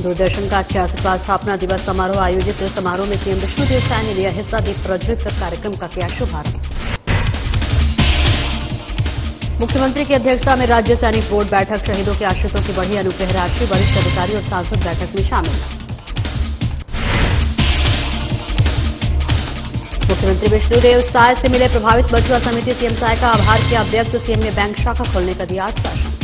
दूरदर्शन का 66वां स्थापना दिवस समारोह आयोजित। समारोह में सीएम विष्णुदेव साय ने लिया हिस्सा। दीप प्रज्वलित कर कार्यक्रम का किया शुभारंभ। मुख्यमंत्री की अध्यक्षता में राज्य सैनिक बोर्ड बैठक। शहीदों के आश्रितों की बढ़ी अनुग्रह राशि। वरिष्ठ अधिकारी और सांसद बैठक में शामिल। मुख्यमंत्री विष्णुदेव साय से मिले प्रभावित बछुआ समिति। सीएम साय का आभार किया व्यक्त। सीएम ने बैंक शाखा खोलने का दिया आश्वासन।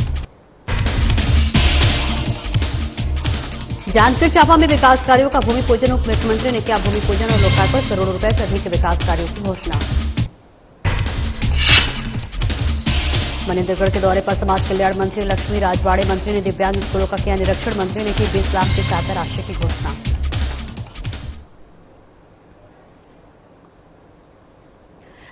जांजगीर चांपा में विकास कार्यों का भूमि पूजन। उप मुख्यमंत्री ने किया भूमि पूजन और लोकार्पण। करोड़ों रुपए से अधिक के विकास कार्यों की घोषणा। मनेंद्रगढ़ के दौरे पर समाज कल्याण मंत्री लक्ष्मी राजवाड़े। मंत्री ने दिव्यांग स्कूलों का किया निरीक्षण। मंत्री ने की 20 लाख की सहायता राशि की घोषणा।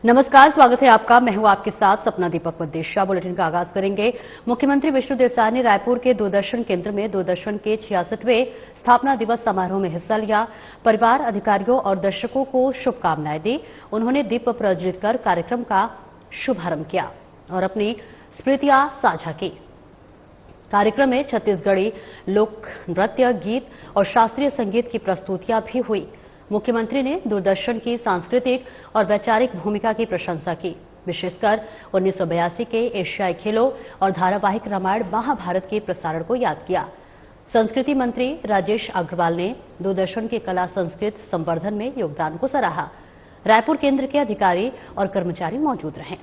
नमस्कार, स्वागत है आपका। मैं हूं आपके साथ सपना दीपक उद्देश्य। बुलेटिन का आगाज करेंगे। मुख्यमंत्री विष्णुदेव साय ने रायपुर के दूरदर्शन केंद्र में दूरदर्शन के 66वें स्थापना दिवस समारोह में हिस्सा लिया। परिवार, अधिकारियों और दर्शकों को शुभकामनाएं दी। उन्होंने दीप प्रज्वलित कर कार्यक्रम का शुभारंभ किया और अपनी स्मृतियां साझा की। कार्यक्रम में छत्तीसगढ़ी लोक नृत्य, गीत और शास्त्रीय संगीत की प्रस्तुतियां भी हुई। मुख्यमंत्री ने दूरदर्शन की सांस्कृतिक और वैचारिक भूमिका की प्रशंसा की, विशेषकर 1982 के एशियाई खेलों और धारावाहिक रामायण महाभारत के प्रसारण को याद किया। संस्कृति मंत्री राजेश अग्रवाल ने दूरदर्शन की कला संस्कृति संवर्धन में योगदान को सराहा। रायपुर केंद्र के अधिकारी और कर्मचारी मौजूद रहे।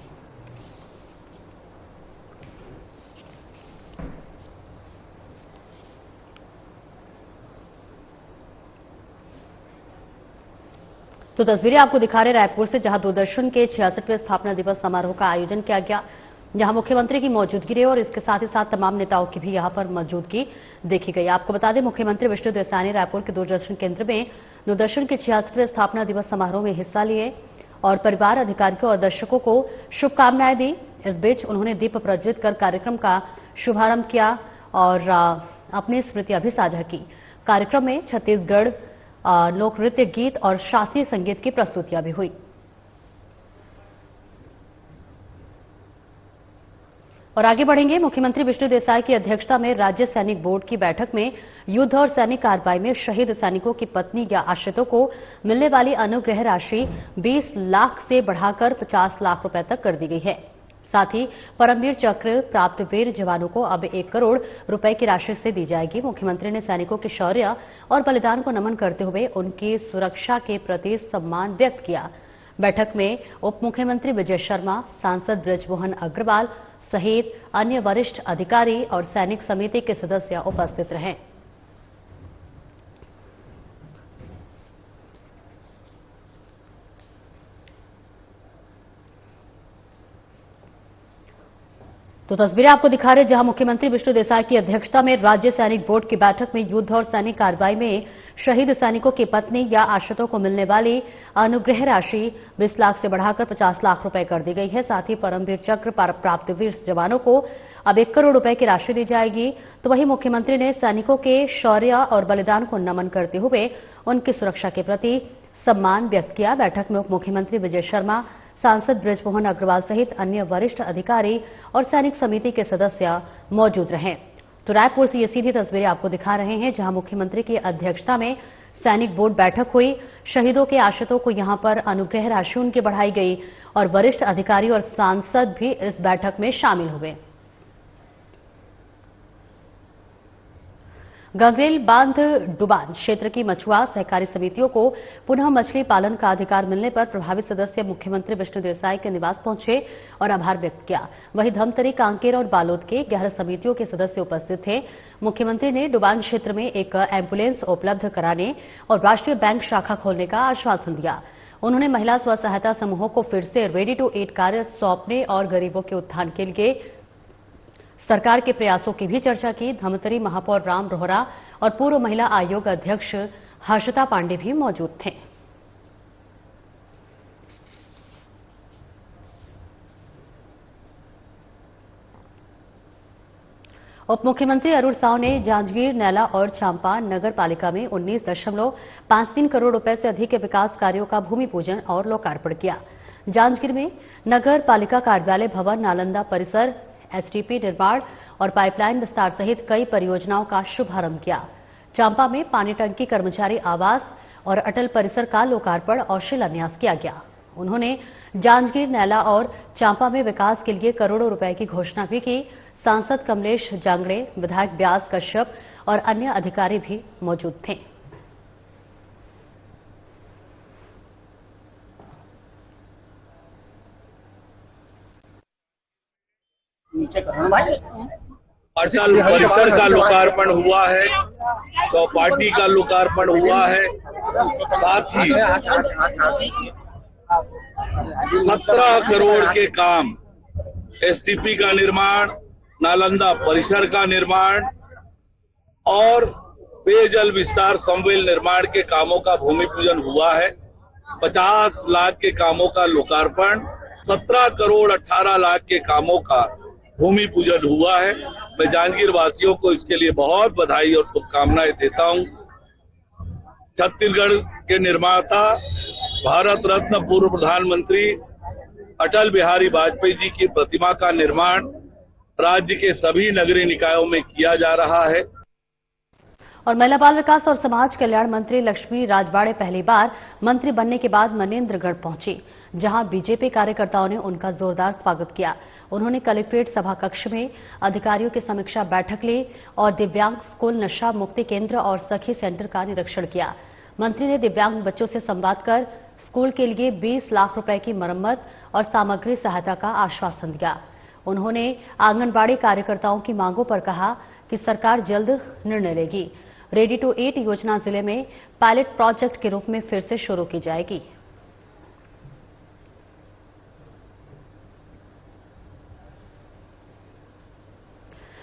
तो तस्वीरें आपको दिखा रहे रायपुर से, जहां दूरदर्शन के 66वें स्थापना दिवस समारोह का आयोजन किया गया, जहां मुख्यमंत्री की मौजूदगी रही और इसके साथ ही साथ तमाम नेताओं की भी यहां पर मौजूदगी देखी गई। आपको बता दें, मुख्यमंत्री विष्णुदेव साय ने रायपुर के दूरदर्शन केंद्र में दूरदर्शन के 66वें स्थापना दिवस समारोह में हिस्सा लिए और परिवार, अधिकारियों और दर्शकों को शुभकामनाएं दी। इस बीच उन्होंने दीप प्रज्वलित कर कार्यक्रम का शुभारंभ किया और अपनी स्मृतियां भी साझा की। कार्यक्रम में छत्तीसगढ़ लोक नृत्य, गीत और शास्त्रीय संगीत की प्रस्तुतियां भी हुई। और आगे बढ़ेंगे। मुख्यमंत्री विष्णुदेव साय की अध्यक्षता में राज्य सैनिक बोर्ड की बैठक में युद्ध और सैनिक कार्रवाई में शहीद सैनिकों की पत्नी या आश्रितों को मिलने वाली अनुग्रह राशि 20 लाख से बढ़ाकर 50 लाख रुपए तक कर दी गई है। साथ ही परमवीर चक्र प्राप्त वीर जवानों को अब 1 करोड़ रुपए की राशि से दी जाएगी। मुख्यमंत्री ने सैनिकों के शौर्य और बलिदान को नमन करते हुए उनकी सुरक्षा के प्रति सम्मान व्यक्त किया। बैठक में उप मुख्यमंत्री विजय शर्मा, सांसद बृजमोहन अग्रवाल सहित अन्य वरिष्ठ अधिकारी और सैनिक समिति के सदस्य उपस्थित रहे। तो तस्वीरें आपको दिखा रहे, जहां मुख्यमंत्री विष्णुदेव साय की अध्यक्षता में राज्य सैनिक बोर्ड की बैठक में युद्ध और सैनिक कार्रवाई में शहीद सैनिकों की पत्नी या आश्रितों को मिलने वाली अनुग्रह राशि 20 लाख से बढ़ाकर 50 लाख रुपए कर दी गई है। साथ ही परमवीर चक्र प्राप्त वीर जवानों को अब 1 करोड़ रुपए की राशि दी जाएगी। तो वहीं मुख्यमंत्री ने सैनिकों के शौर्य और बलिदान को नमन करते हुए उनकी सुरक्षा के प्रति सम्मान व्यक्त किया। बैठक में उप मुख्यमंत्री विजय शर्मा, सांसद बृजमोहन अग्रवाल सहित अन्य वरिष्ठ अधिकारी और सैनिक समिति के सदस्य मौजूद रहे। तो रायपुर से ये सीधी तस्वीरें आपको दिखा रहे हैं, जहां मुख्यमंत्री की अध्यक्षता में सैनिक बोर्ड बैठक हुई। शहीदों के आश्रितों को यहां पर अनुग्रह राशि उनकी बढ़ाई गई और वरिष्ठ अधिकारी और सांसद भी इस बैठक में शामिल हुए। गंगरेल बांध डुबान क्षेत्र की मछुआ सहकारी समितियों को पुनः मछली पालन का अधिकार मिलने पर प्रभावित सदस्य मुख्यमंत्री विष्णुदेव साय के निवास पहुंचे और आभार व्यक्त किया। वहीं धमतरी, कांकेर और बालोद के 11 समितियों के सदस्य उपस्थित थे। मुख्यमंत्री ने डुबान क्षेत्र में एक एम्बुलेंस उपलब्ध कराने और राष्ट्रीय बैंक शाखा खोलने का आश्वासन दिया। उन्होंने महिला स्व सहायता समूहों को फिर से रेडी टू ईट कार्य सौंपने और गरीबों के उत्थान के लिए सरकार के प्रयासों की भी चर्चा की। धमतरी महापौर राम रोहरा और पूर्व महिला आयोग अध्यक्ष हर्षिता पांडे भी मौजूद थे। उप मुख्यमंत्री अरुण साव ने जांजगीर, नैला और चांपा नगर पालिका में 19.53 करोड़ रुपए से अधिक के विकास कार्यों का भूमि पूजन और लोकार्पण किया। जांजगीर में नगर पालिका कार्यालय भवन, नालंदा परिसर, एसटीपी निर्माण और पाइपलाइन विस्तार सहित कई परियोजनाओं का शुभारंभ किया। चांपा में पानी टंकी कर्मचारी आवास और अटल परिसर का लोकार्पण और शिलान्यास किया गया। उन्होंने जांजगीर, नैला और चांपा में विकास के लिए करोड़ों रुपए की घोषणा भी की। सांसद कमलेश जांगड़े, विधायक ब्यास कश्यप और अन्य अधिकारी भी मौजूद थे। अटल परिसर का लोकार्पण हुआ है, चौपाटी का लोकार्पण हुआ है, साथ ही 17 करोड़ के काम, एसटीपी का निर्माण, नालंदा परिसर का निर्माण और पेयजल विस्तार संवेल निर्माण के कामों का भूमि पूजन हुआ है। 50 लाख के कामों का लोकार्पण, 17 करोड़ 18 लाख के कामों का भूमि पूजन हुआ है। मैं जांजगीर वासियों को इसके लिए बहुत बधाई और शुभकामनाएं देता हूं। छत्तीसगढ़ के निर्माता, भारत रत्न पूर्व प्रधानमंत्री अटल बिहारी वाजपेयी जी की प्रतिमा का निर्माण राज्य के सभी नगरीय निकायों में किया जा रहा है। और महिला बाल विकास और समाज कल्याण मंत्री लक्ष्मी राजवाड़े पहली बार मंत्री बनने के बाद मनेन्द्रगढ़ पहुंची, जहां बीजेपी कार्यकर्ताओं ने उनका जोरदार स्वागत किया। उन्होंने कलेक्ट्रेट सभा कक्ष में अधिकारियों की समीक्षा बैठक ली और दिव्यांग स्कूल, नशा मुक्ति केंद्र और सखी सेंटर का निरीक्षण किया। मंत्री ने दिव्यांग बच्चों से संवाद कर स्कूल के लिए 20 लाख रुपए की मरम्मत और सामग्री सहायता का आश्वासन दिया। उन्होंने आंगनबाड़ी कार्यकर्ताओं की मांगों पर कहा कि सरकार जल्द निर्णय लेगी। रेडी टू ईट योजना जिले में पायलट प्रोजेक्ट के रूप में फिर से शुरू की जाएगी।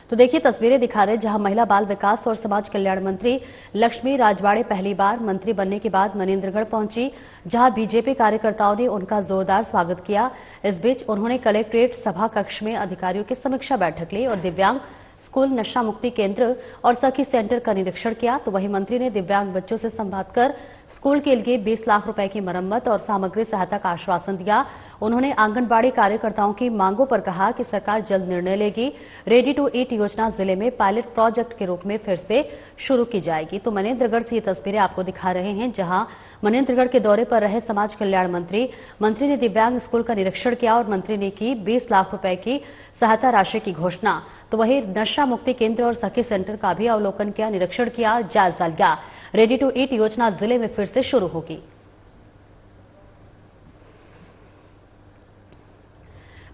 तो देखिए, तस्वीरें दिखा रहे जहां महिला बाल विकास और समाज कल्याण मंत्री लक्ष्मी राजवाड़े पहली बार मंत्री बनने के बाद मनेन्द्रगढ़ पहुंची, जहां बीजेपी कार्यकर्ताओं ने उनका जोरदार स्वागत किया। इस बीच उन्होंने कलेक्ट्रेट सभा कक्ष में अधिकारियों की समीक्षा बैठक ली और दिव्यांग स्कूल, नशा मुक्ति केंद्र और सखी सेंटर का निरीक्षण किया। तो वहीं मंत्री ने दिव्यांग बच्चों से संवाद कर स्कूल के लिए 20 लाख रुपए की मरम्मत और सामग्री सहायता का आश्वासन दिया। उन्होंने आंगनबाड़ी कार्यकर्ताओं की मांगों पर कहा कि सरकार जल्द निर्णय लेगी। रेडी टू ईट योजना जिले में पायलट प्रोजेक्ट के रूप में फिर से शुरू की जाएगी। तो मनेन्द्रगढ़ से ये तस्वीरें आपको दिखा रहे हैं, जहां मनेन्द्रगढ़ के दौरे पर रहे समाज कल्याण मंत्री ने दिव्यांग स्कूल का निरीक्षण किया और मंत्री ने की 20 लाख रुपए की सहायता राशि की घोषणा। तो वहीं नशा मुक्ति केंद्र और सखी सेंटर का भी अवलोकन किया, निरीक्षण किया, जायजा लिया। रेडी टू ईट योजना जिले में फिर से शुरू होगी।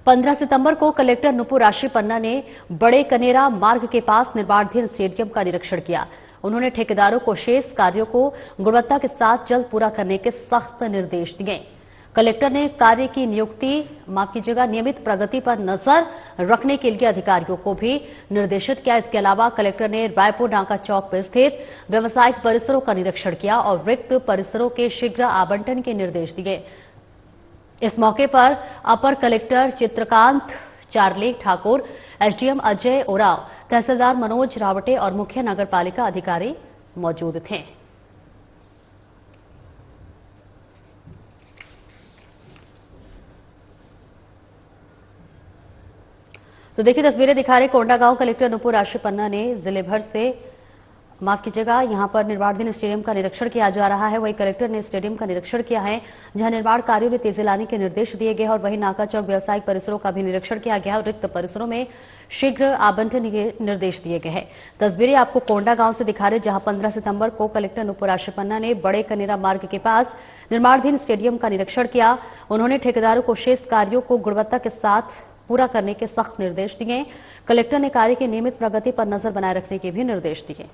15 सितंबर को कलेक्टर नुपुर राशि पन्ना ने बड़े कनेरा मार्ग के पास निर्माणाधीन स्टेडियम का निरीक्षण किया। उन्होंने ठेकेदारों को शेष कार्यों को गुणवत्ता के साथ जल्द पूरा करने के सख्त निर्देश दिए। कलेक्टर ने कार्य की नियमित प्रगति पर नजर रखने के लिए अधिकारियों को भी निर्देशित किया। इसके अलावा कलेक्टर ने रायपुर नाका चौक पर स्थित व्यावसायिक परिसरों का निरीक्षण किया और रिक्त परिसरों के शीघ्र आवंटन के निर्देश दिए। इस मौके पर अपर collector Chitrakant Charlie Thakur, SDM Ajay Oraon, tehsildar Manoj Rawte और मुख्य नगरपालिका अधिकारी मौजूद थे। तो देखिए, तस्वीरें दिखा रहे कोंडागांव कलेक्टर नुपुर राशि पन्ना ने जिले भर से यहां पर निर्माणाधीन स्टेडियम का निरीक्षण किया जा रहा है। वहीं कलेक्टर ने स्टेडियम का निरीक्षण किया है, जहां निर्माण कार्यों में तेजी लाने के निर्देश दिए गए हैं और वहीं नाका चौक व्यावसायिक परिसरों का भी निरीक्षण किया गया और रिक्त परिसरों में शीघ्र आवंटन के निर्देश दिए गए हैं। तस्वीरें आपको कोंडागांव से दिखा रहे, जहां 15 सितंबर को कलेक्टर नुपुर राशि पन्ना ने बड़े कनेरा मार्ग के पास निर्माणाधीन स्टेडियम का निरीक्षण किया। उन्होंने ठेकेदारों को शेष कार्यों को गुणवत्ता के साथ पूरा करने के सख्त निर्देश दिए। कलेक्टर ने कार्य की नियमित प्रगति पर नजर बनाए रखने के भी निर्देश दिए।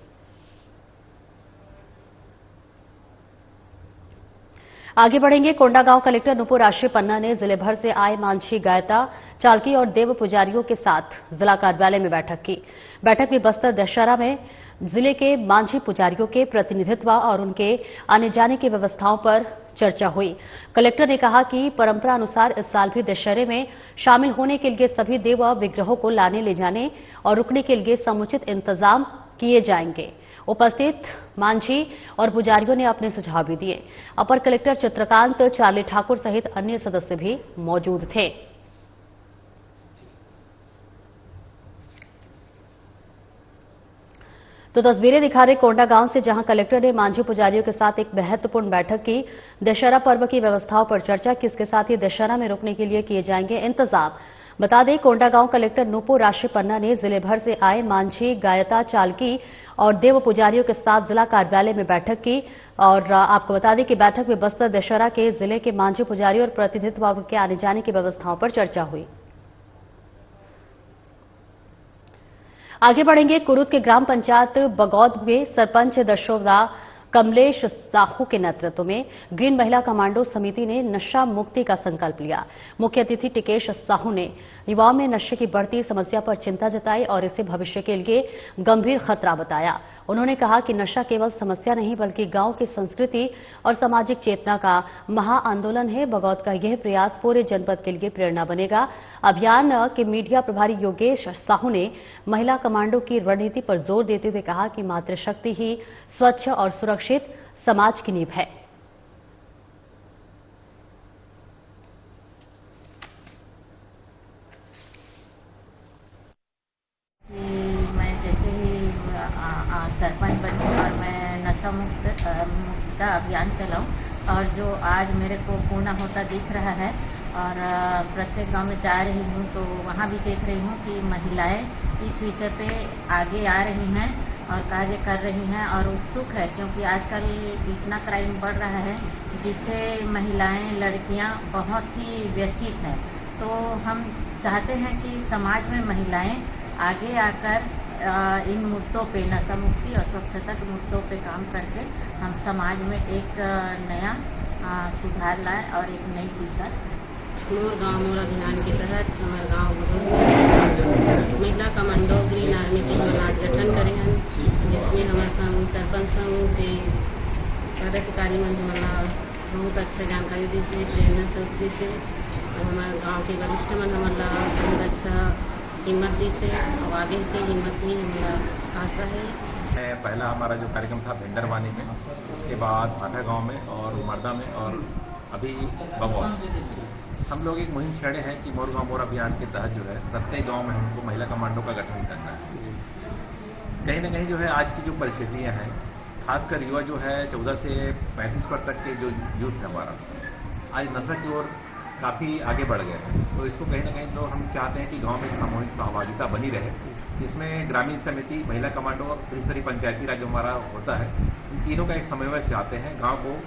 आगे बढ़ेंगे। कोंडागांव कलेक्टर नुपुर राशि पन्ना ने जिले भर से आए मांझी, गायता, चालकी और देव पुजारियों के साथ जिला कार्यालय में बैठक की। बैठक में बस्तर दशहरा में जिले के मांझी पुजारियों के प्रतिनिधित्व और उनके आने जाने की व्यवस्थाओं पर चर्चा हुई। कलेक्टर ने कहा कि परंपरा अनुसार इस साल भी दशहरे में शामिल होने के लिए सभी देव विग्रहों को लाने ले जाने और रुकने के लिए समुचित इंतजाम किए जाएंगे। उपस्थित मांझी और पुजारियों ने अपने सुझाव भी दिए। अपर कलेक्टर चित्रकांत चार्ली ठाकुर सहित अन्य सदस्य भी मौजूद थे। तो तस्वीरें दिखा रहे कोंडा गांव से, जहां कलेक्टर ने मांझी पुजारियों के साथ एक महत्वपूर्ण बैठक की। दशहरा पर्व की व्यवस्थाओं पर चर्चा की। इसके साथ ही दशहरा में रुकने के लिए किए जाएंगे इंतजाम। बता दें, कोंडा गांव कलेक्टर नूपुर राशि पन्ना ने जिले भर से आए मांझी, गायता, चालकी और देव पुजारियों के साथ जिला कार्यालय में बैठक की। और आपको बता दें कि बैठक में बस्तर दशहरा के जिले के मांझी पुजारियों और प्रतिनिधित्व वर्ग के आने जाने की व्यवस्थाओं पर चर्चा हुई। आगे बढ़ेंगे। कुरुद के ग्राम पंचायत बगौद में सरपंच दशोदा कमलेश साहू के नेतृत्व में ग्रीन महिला कमांडो समिति ने नशा मुक्ति का संकल्प लिया। मुख्य अतिथि टिकेश साहू ने युवाओं में नशे की बढ़ती समस्या पर चिंता जताई और इसे भविष्य के लिए गंभीर खतरा बताया। उन्होंने कहा कि नशा केवल समस्या नहीं बल्कि गांव की संस्कृति और सामाजिक चेतना का महाआंदोलन है। बगौद का यह प्रयास पूरे जनपद के लिए प्रेरणा बनेगा। अभियान के मीडिया प्रभारी योगेश साहू ने महिला कमांडो की रणनीति पर जोर देते हुए कहा कि मातृशक्ति ही स्वच्छ और सुरक्षित समाज की नींव है। मैं जैसे ही सरपंच बनी और मैं नशा मुक्त का अभियान चलाऊं, और जो आज मेरे को पूर्ण होता दिख रहा है, और प्रत्येक गांव में जा रही हूं तो वहां भी देख रही हूं कि महिलाएं इस विषय पे आगे आ रही हैं और कार्य कर रही हैं और उत्सुक है, क्योंकि आजकल इतना क्राइम बढ़ रहा है जिससे महिलाएं, लड़कियां बहुत ही व्यथित हैं। तो हम चाहते हैं कि समाज में महिलाएं आगे आकर इन मुद्दों पे, नशा मुक्ति और स्वच्छता के मुद्दों पे काम करके हम समाज में एक नया सुधार लाएं और एक नई दिशा। मोर गांव मोर अभियान के तहत हमारे गांव में महिला कमांडो ग्रीन आर्मी के हम आज गठन करे हैं, जिसमें हमारे संघ सरपंच संघ के पदाधिकारी मन हमारा बहुत अच्छा जानकारी दी से, प्रेरणा से उसकी से, और हमारे गाँव के वरिष्ठ मन हमारा बहुत अच्छा हिम्मत दी से, और आगे से हिम्मत ही हमारा आशा है। पहला हमारा जो कार्यक्रम था भिंडरवानी में, उसके बाद भाटा गांव में और उमरदा में, और अभी बगौद। हम लोग एक मुहिम छेड़े हैं कि मोर गांव मोर अभियान के तहत जो है प्रत्येक गांव में हमको महिला कमांडो का गठन करना है। कहीं ना कहीं जो है आज की जो परिस्थितियां हैं, खासकर युवा जो है 14 से 35 वर्ष तक के जो यूथ है हमारा, आज नशा की ओर काफी आगे बढ़ गए हैं। तो इसको कहीं ना कहीं तो हम चाहते हैं कि गांव में सामूहिक सहभागिता बनी रहे, इसमें ग्रामीण समिति, महिला कमांडो और त्रिस्तरीय पंचायती राज जो हमारा होता है, इन तीनों का एक समन्वय से आते हैं गांव को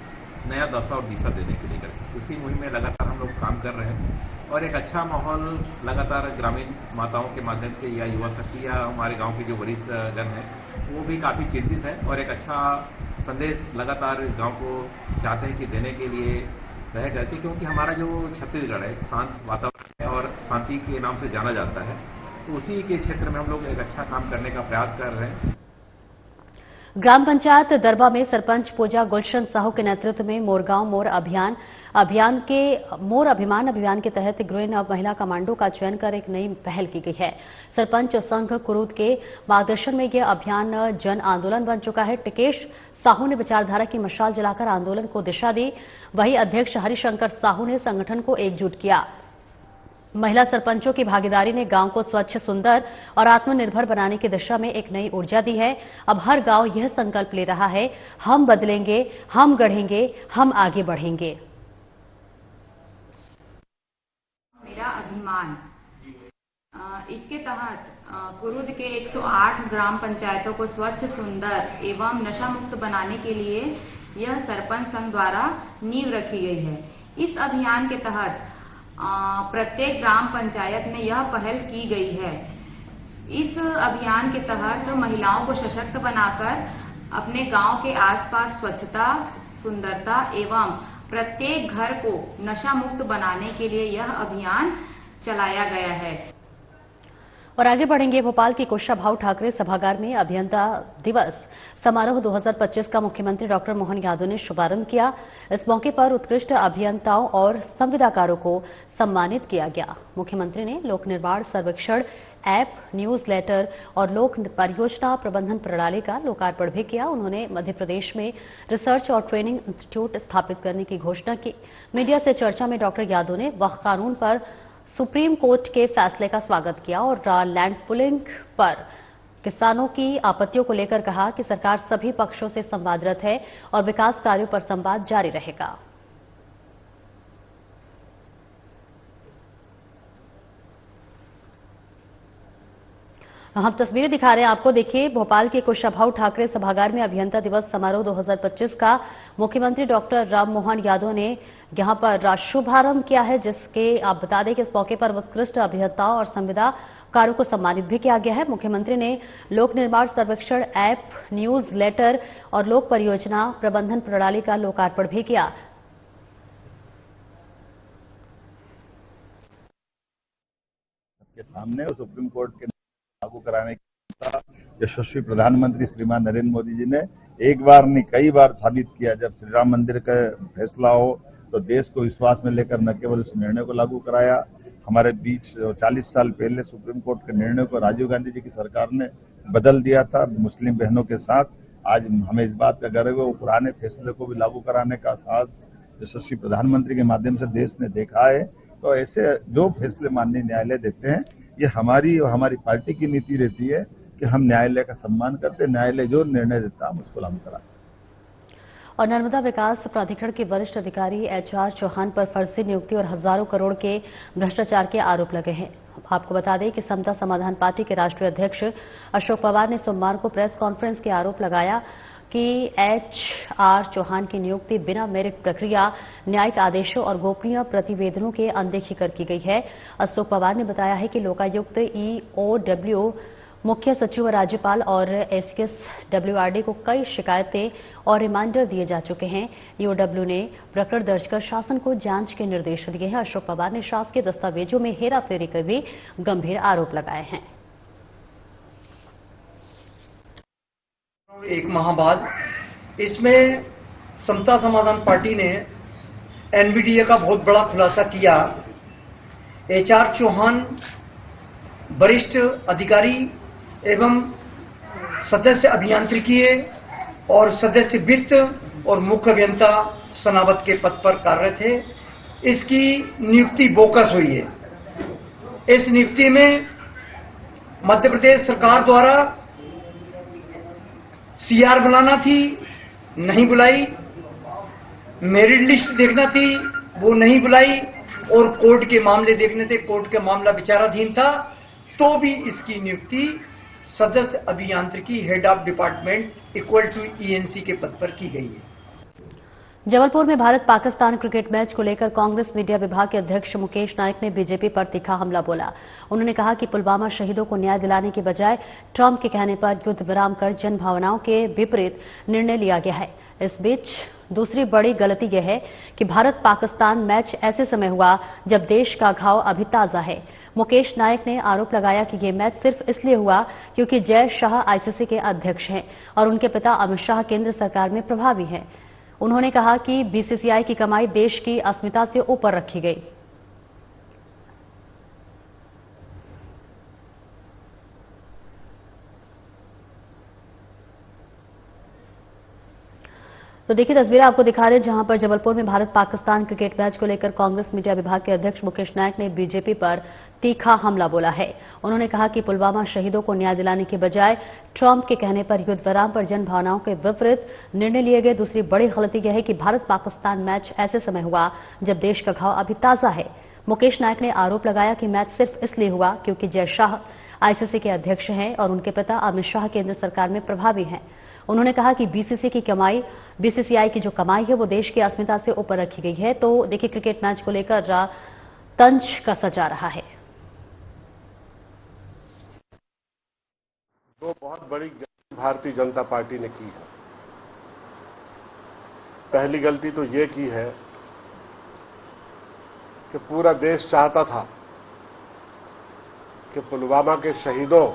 नया दशा और दिशा देने के लिए करके। उसी मुहिम में लगातार हम लोग काम कर रहे हैं और एक अच्छा माहौल लगातार ग्रामीण माताओं के माध्यम से या युवा शक्ति या हमारे गांव के जो वरिष्ठ जन है वो भी काफी चिंतित है और एक अच्छा संदेश लगातार इस गांव को चाहते हैं कि देने के लिए रह करके, क्योंकि हमारा जो छत्तीसगढ़ है शांत वातावरण है और शांति के नाम से जाना जाता है, तो उसी के क्षेत्र में हम लोग एक अच्छा काम करने का प्रयास कर रहे हैं। ग्राम पंचायत दरबा में सरपंच पूजा गुलशन साहू के नेतृत्व में मोरगांव मोर अभियान के तहत ग्रीन महिला कमांडो का चयन कर एक नई पहल की गई है। सरपंच संघ कुरूद के मार्गदर्शन में यह अभियान जन आंदोलन बन चुका है। टिकेश साहू ने विचारधारा की मशाल जलाकर आंदोलन को दिशा दी। वहीं अध्यक्ष हरिशंकर साहू ने संगठन को एकजुट किया। महिला सरपंचों की भागीदारी ने गांव को स्वच्छ, सुंदर और आत्मनिर्भर बनाने की दिशा में एक नई ऊर्जा दी है। अब हर गांव यह संकल्प ले रहा है, हम बदलेंगे, हम गढ़ेंगे, हम आगे बढ़ेंगे। मेरा अभिमान, इसके तहत कुरूद के 108 ग्राम पंचायतों को स्वच्छ, सुंदर एवं नशा मुक्त बनाने के लिए यह सरपंच संघ द्वारा नींव रखी गई है। इस अभियान के तहत प्रत्येक ग्राम पंचायत में यह पहल की गई है। इस अभियान के तहत महिलाओं को सशक्त बनाकर अपने गांव के आसपास स्वच्छता, सुंदरता एवं प्रत्येक घर को नशा मुक्त बनाने के लिए यह अभियान चलाया गया है। और आगे बढ़ेंगे। भोपाल की कुशाभाऊ ठाकरे सभागार में अभियंता दिवस समारोह 2025 का मुख्यमंत्री डॉक्टर मोहन यादव ने शुभारंभ किया। इस मौके पर उत्कृष्ट अभियंताओं और संविदाकारों को सम्मानित किया गया। मुख्यमंत्री ने लोक निर्माण सर्वेक्षण ऐप, न्यूज़लेटर और लोक परियोजना प्रबंधन प्रणाली का लोकार्पण भी किया। उन्होंने मध्य प्रदेश में रिसर्च और ट्रेनिंग इंस्टीट्यूट स्थापित करने की घोषणा की। मीडिया से चर्चा में डॉक्टर यादव ने वक्फ कानून पर सुप्रीम कोर्ट के फैसले का स्वागत किया और लैंड पुलिंग पर किसानों की आपत्तियों को लेकर कहा कि सरकार सभी पक्षों से संवादरत है और विकास कार्यों पर संवाद जारी रहेगा। हम तस्वीरें दिखा रहे हैं आपको। देखिए, भोपाल के कुशाभाऊ ठाकरे सभागार में अभियंता दिवस समारोह 2025 का मुख्यमंत्री डॉक्टर राममोहन यादव ने यहां पर शुभारंभ किया है, जिसके आप बता दें कि इस मौके पर उत्कृष्ट अभियंताओं और संविदाकारों को सम्मानित भी किया गया है। मुख्यमंत्री ने लोक निर्माण सर्वेक्षण ऐप, न्यूज लेटर और लोक परियोजना प्रबंधन प्रणाली का लोकार्पण भी किया। के सामने और सुप्रीम कोर्ट के लागू कराने की यशस्वी प्रधानमंत्री श्रीमान नरेंद्र मोदी जी ने एक बार नहीं कई बार साबित किया। जब श्री राम मंदिर का फैसला हो तो देश को विश्वास में लेकर न केवल उस निर्णय को लागू कराया, हमारे बीच 40 साल पहले सुप्रीम कोर्ट के निर्णय को राजीव गांधी जी की सरकार ने बदल दिया था मुस्लिम बहनों के साथ। आज हमें इस बात का गर्व है वो पुराने फैसले को भी लागू कराने का साहस यशस्वी प्रधानमंत्री के माध्यम से देश ने देखा है। तो ऐसे जो फैसले माननीय न्यायालय देते हैं, ये हमारी और हमारी पार्टी की नीति रहती है कि हम न्यायालय का सम्मान करते हैं। न्यायालय जो निर्णय देता है हम उसको लागू कराते हैं। और नर्मदा विकास प्राधिकरण के वरिष्ठ अधिकारी HR चौहान पर फर्जी नियुक्ति और हजारों करोड़ के भ्रष्टाचार के आरोप लगे हैं। आपको बता दें कि समता समाधान पार्टी के राष्ट्रीय अध्यक्ष अशोक पवार ने सोमवार को प्रेस कॉन्फ्रेंस के आरोप लगाया कि HR चौहान की नियुक्ति बिना मेरिट प्रक्रिया, न्यायिक आदेशों और गोपनीय प्रतिवेदनों के अनदेखी कर की गई है। अशोक पवार ने बताया है कि लोकायुक्त, EOW, मुख्य सचिव, राज्यपाल और SKS WRD को कई शिकायतें और रिमाइंडर दिए जा चुके हैं। EOW ने प्रकरण दर्ज कर शासन को जांच के निर्देश दिए हैं। अशोक पवार ने शासकीय दस्तावेजों में हेराफेरी कर भी गंभीर आरोप लगाए हैं। एक माह बाद इसमें समता समाधान पार्टी ने NVDA का बहुत बड़ा खुलासा किया। HR चौहान वरिष्ठ अधिकारी एवं सदस्य अभियांत्रिकीय और सदस्य वित्त और मुख्य अभियंता सनावत के पद पर कार्यरत थे। इसकी नियुक्ति बोकस हुई है। इस नियुक्ति में मध्य प्रदेश सरकार द्वारा CR बुलाना थी, नहीं बुलाई। मेरिट लिस्ट देखना थी, वो नहीं बुलाई। और कोर्ट के मामले देखने थे, कोर्ट का मामला विचाराधीन था, तो भी इसकी नियुक्ति सदस्य अभियांत्रिकी head of department equal to ENC के पद पर की गई है। जबलपुर में भारत पाकिस्तान क्रिकेट मैच को लेकर कांग्रेस मीडिया विभाग के अध्यक्ष मुकेश नायक ने बीजेपी पर तीखा हमला बोला। उन्होंने कहा कि पुलवामा शहीदों को न्याय दिलाने के बजाय ट्रंप के कहने पर युद्ध विराम कर जन भावनाओं के विपरीत निर्णय लिया गया है। इस बीच दूसरी बड़ी गलती यह है कि भारत पाकिस्तान मैच ऐसे समय हुआ जब देश का घाव अभी ताजा है। मुकेश नायक ने आरोप लगाया कि ये मैच सिर्फ इसलिए हुआ क्योंकि जय शाह ICC के अध्यक्ष हैं और उनके पिता अमित शाह केंद्र सरकार में प्रभावी हैं। उन्होंने कहा कि BCCI की कमाई देश की अस्मिता से ऊपर रखी गई। तो देखिए, तस्वीरें आपको दिखा रहे हैं जहां पर जबलपुर में भारत पाकिस्तान क्रिकेट मैच को लेकर कांग्रेस मीडिया विभाग के अध्यक्ष मुकेश नायक ने बीजेपी पर तीखा हमला बोला है। उन्होंने कहा कि पुलवामा शहीदों को न्याय दिलाने के बजाय ट्रंप के कहने पर युद्ध विराम पर जन भावनाओं के विपरीत निर्णय लिए गए। दूसरी बड़ी गलती यह है कि भारत पाकिस्तान मैच ऐसे समय हुआ जब देश का घाव अभी ताजा है। मुकेश नायक ने आरोप लगाया कि मैच सिर्फ इसलिए हुआ क्योंकि जय शाह ICC के अध्यक्ष हैं और उनके पिता अमित शाह केंद्र सरकार में प्रभावी हैं। उन्होंने कहा कि BCCI की जो कमाई है वो देश की अस्मिता से ऊपर रखी गई है। तो देखिए, क्रिकेट मैच को लेकर तंज कसा जा रहा है। दो बहुत बड़ी गलती भारतीय जनता पार्टी ने की है। पहली गलती तो ये की है कि पूरा देश चाहता था कि पुलवामा के शहीदों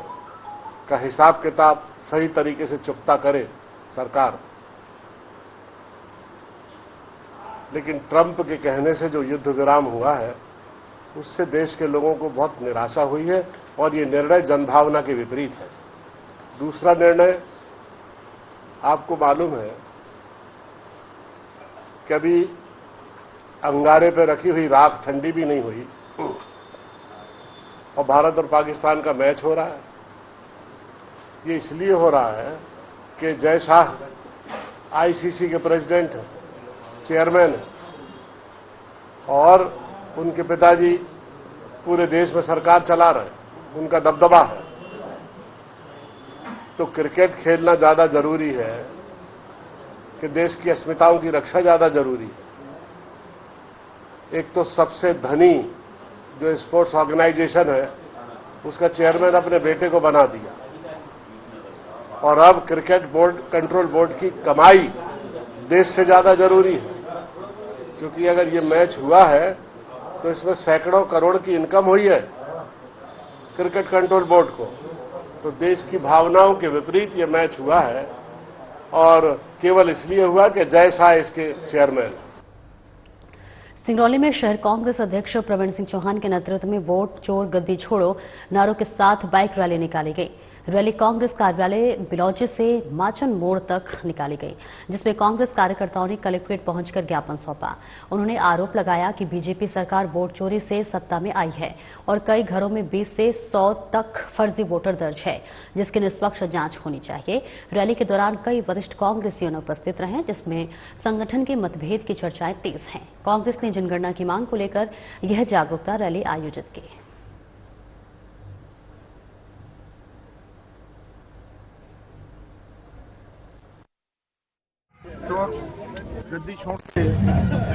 का हिसाब किताब सही तरीके से चुकता करे सरकार, लेकिन ट्रंप के कहने से जो युद्ध विराम हुआ है उससे देश के लोगों को बहुत निराशा हुई है और ये निर्णय जनभावना के विपरीत है। दूसरा निर्णय, आपको मालूम है कि अभी अंगारे पे रखी हुई राख ठंडी भी नहीं हुई और भारत और पाकिस्तान का मैच हो रहा है। ये इसलिए हो रहा है कि जय शाह आईसीसी के प्रेसिडेंट हैं, चेयरमैन हैं और उनके पिताजी पूरे देश में सरकार चला रहे हैं, उनका दबदबा है। तो क्रिकेट खेलना ज्यादा जरूरी है कि देश की अस्मिताओं की रक्षा ज्यादा जरूरी है। एक तो सबसे धनी जो स्पोर्ट्स ऑर्गेनाइजेशन है उसका चेयरमैन अपने बेटे को बना दिया और अब क्रिकेट बोर्ड कंट्रोल बोर्ड की कमाई देश से ज्यादा जरूरी है, क्योंकि अगर ये मैच हुआ है तो इसमें सैकड़ों करोड़ की इनकम हुई है क्रिकेट कंट्रोल बोर्ड को। तो देश की भावनाओं के विपरीत ये मैच हुआ है और केवल इसलिए हुआ कि जय शाह इसके चेयरमैन। सिंगरौली में शहर कांग्रेस अध्यक्ष प्रवीण सिंह चौहान के नेतृत्व में वोट चोर गद्दी छोड़ो नारों के साथ बाइक रैली निकाली गई। रैली कांग्रेस कार्यालय बिलौजी से माचन मोड़ तक निकाली गई, जिसमें कांग्रेस कार्यकर्ताओं ने कलेक्ट्रेट पहुंचकर ज्ञापन सौंपा। उन्होंने आरोप लगाया कि बीजेपी सरकार वोट चोरी से सत्ता में आई है और कई घरों में 20 से 100 तक फर्जी वोटर दर्ज है, जिसकी निष्पक्ष जांच होनी चाहिए। रैली के दौरान कई वरिष्ठ कांग्रेसियों उपस्थित रहे, जिसमें संगठन के मतभेद की चर्चाएं तेज हैं। कांग्रेस ने जनगणना की मांग को लेकर यह जागरूकता रैली आयोजित की। गद्दी छोड़ के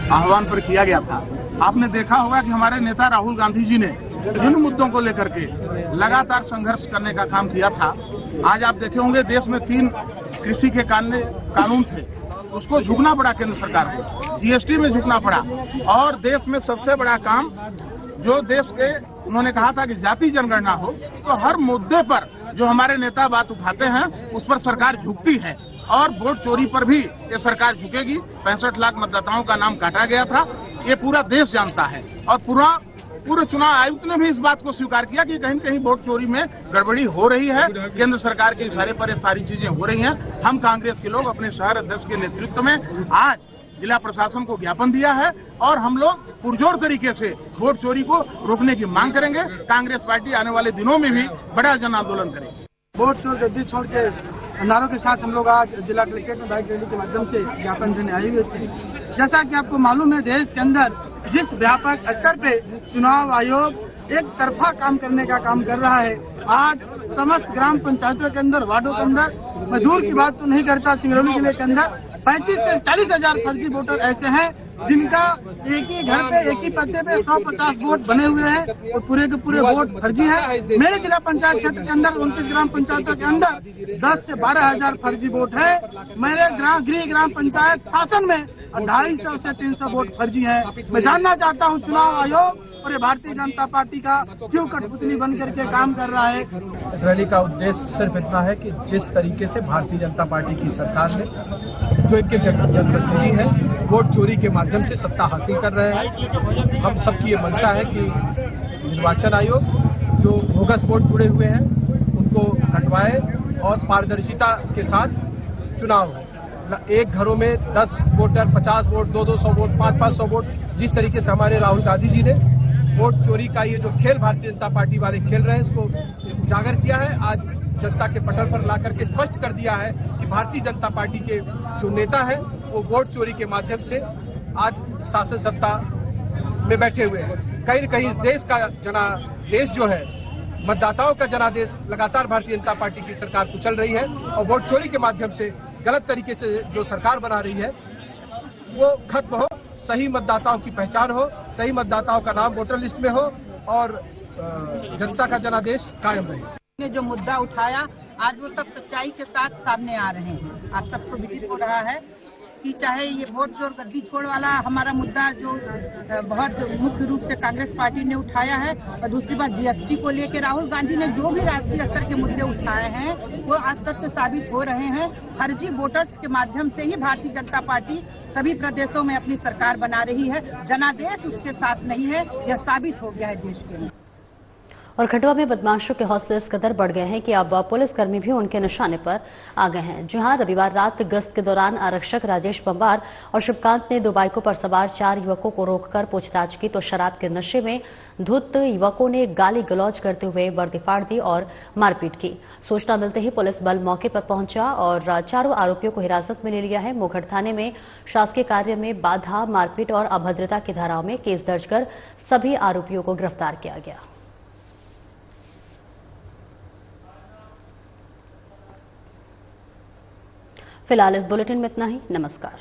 आह्वान पर किया गया था। आपने देखा होगा कि हमारे नेता राहुल गांधी जी ने विभिन्न मुद्दों को लेकर के लगातार संघर्ष करने का काम किया था। आज आप देखे होंगे देश में 3 कृषि के कानून थे, उसको झुकना पड़ा केंद्र सरकार को, जीएसटी में झुकना पड़ा और देश में सबसे बड़ा काम जो देश के उन्होंने कहा था कि जाति जनगणना हो, तो हर मुद्दे पर जो हमारे नेता बात उठाते हैं उस पर सरकार झुकती है और वोट चोरी पर भी ये सरकार झुकेगी। 65 लाख मतदाताओं का नाम काटा गया था, ये पूरा देश जानता है और पूरे चुनाव आयुक्त ने भी इस बात को स्वीकार किया कि कहीं न कहीं वोट चोरी में गड़बड़ी हो रही है। केंद्र सरकार के इशारे पर ये सारी चीजें हो रही हैं। हम कांग्रेस के लोग अपने शहर अध्यक्ष के नेतृत्व में आज जिला प्रशासन को ज्ञापन दिया है और हम लोग पुरजोर तरीके से वोट चोरी को रोकने की मांग करेंगे। कांग्रेस पार्टी आने वाले दिनों में भी बड़ा जन आंदोलन करेगी। वोट चोर गद्दी छोड़ के नारों के साथ हम लोग आज जिला कलेक्ट्रेट में बाइक रैली के माध्यम से ज्ञापन देने आए हुए थे। जैसा कि आपको मालूम है, देश के अंदर जिस व्यापक स्तर पे चुनाव आयोग एक तरफा काम करने का काम कर रहा है, आज समस्त ग्राम पंचायतों के अंदर, वार्डों के अंदर, मैं दूर की बात तो नहीं करता, सिंगरौली जिले के अंदर 35 से 40 हजार फर्जी वोटर ऐसे हैं जिनका एक ही घर पे एक ही पत्ते पे 150 वोट बने हुए हैं और पूरे के पूरे वोट फर्जी है। मेरे जिला पंचायत क्षेत्र के अंदर 29 ग्राम पंचायतों के अंदर 10 से 12 हजार फर्जी वोट है। मेरे गृह ग्राम पंचायत शासन में 250 से 300 वोट फर्जी है। मैं जानना चाहता हूं चुनाव आयोग और ये भारतीय जनता पार्टी का क्यों कठपुतली बन करके काम कर रहा है। इस रैली का उद्देश्य सिर्फ इतना है कि जिस तरीके से भारतीय जनता पार्टी की सरकार ने जो इनके जनप्रतिनिधि है वोट चोरी के माध्यम से सत्ता हासिल कर रहे हैं, हम सबकी ये मंशा है कि निर्वाचन आयोग जो बोगस वोट जुड़े हुए हैं उनको हटवाए और पारदर्शिता के साथ चुनाव हो। एक घरों में 10 वोटर, 50 वोट, 200 वोट, 500 वोट, जिस तरीके से हमारे राहुल गांधी जी ने वोट चोरी का ये जो खेल भारतीय जनता पार्टी वाले खेल रहे हैं इसको उजागर किया है। आज जनता के पटल पर ला करके स्पष्ट कर दिया है कि भारतीय जनता पार्टी के जो नेता हैं वो वोट चोरी के माध्यम से आज शासन सत्ता में बैठे हुए हैं। कहीं न कहीं इस देश का जनादेश जो है, मतदाताओं का जनादेश लगातार भारतीय जनता पार्टी की सरकार कुचल रही है और वोट चोरी के माध्यम से गलत तरीके से जो सरकार बना रही है वो खत्म हो, सही मतदाताओं की पहचान हो, सही मतदाताओं का नाम वोटर लिस्ट में हो और जनता का जनादेश कायम रहे। ने जो मुद्दा उठाया आज वो सब सच्चाई के साथ सामने आ रहे हैं। आप सबको विदित हो रहा है कि चाहे ये वोट चोर गद्दी छोड़ वाला हमारा मुद्दा जो बहुत मुख्य रूप से कांग्रेस पार्टी ने उठाया है और दूसरी बात जीएसटी को लेकर राहुल गांधी ने जो भी राष्ट्रीय स्तर के मुद्दे उठाए हैं वो आज सत्य साबित हो रहे हैं। फर्जी वोटर्स के माध्यम से ही भारतीय जनता पार्टी सभी प्रदेशों में अपनी सरकार बना रही है। जनादेश उसके साथ नहीं है, यह साबित हो गया है देश के लिए। और खंडवा में बदमाशों के हौसले इस कदर बढ़ गए हैं कि अब पुलिसकर्मी भी उनके निशाने पर आ गए हैं। जी हां, रविवार रात गश्त के दौरान आरक्षक राजेश पंवार और शिवकांत ने 2 बाइकों पर सवार 4 युवकों को रोककर पूछताछ की तो शराब के नशे में धुत युवकों ने गाली गलौज करते हुए वर्दी फाड़ दी और मारपीट की। सूचना मिलते ही पुलिस बल मौके पर पहुंचा और चारों आरोपियों को हिरासत में ले लिया है। मोघड़ थाने में शासकीय कार्य में बाधा, मारपीट और अभद्रता की धाराओं में केस दर्ज कर सभी आरोपियों को गिरफ्तार किया गया। फिलहाल इस बुलेटिन में इतना ही। नमस्कार।